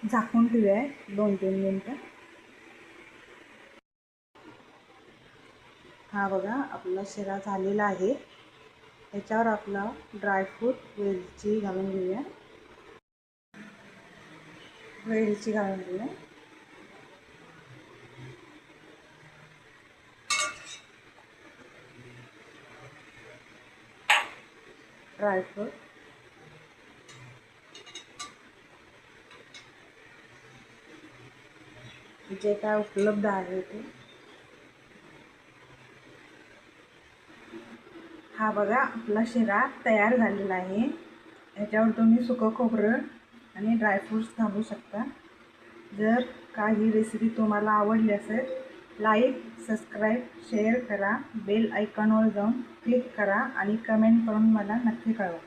झाकून ठेवूया 2-3 मिनटं. हा बघा आपला शिरा झालेला आहे. त्याच्यावर आपला ड्रायफ्रूट वेलची घालून घेऊया. वेलची घालून घेऊया. ड्रायफ्रूट जे काय उपलब्ध आहे ते. हा बघा आपला शिरा तयार झालेला आहे. याच्यावर तुम्ही सुकं खोबरं आणि ड्रायफ्रूट्स घालू शकता. जर का ही रेसिपी तुम्हाला आवडली असेल, लाईक, सबस्क्राईब, शेअर करा. बेल आयकॉनवर जाऊन क्लिक करा आणि कमेंट करून मला नक्की कळवा.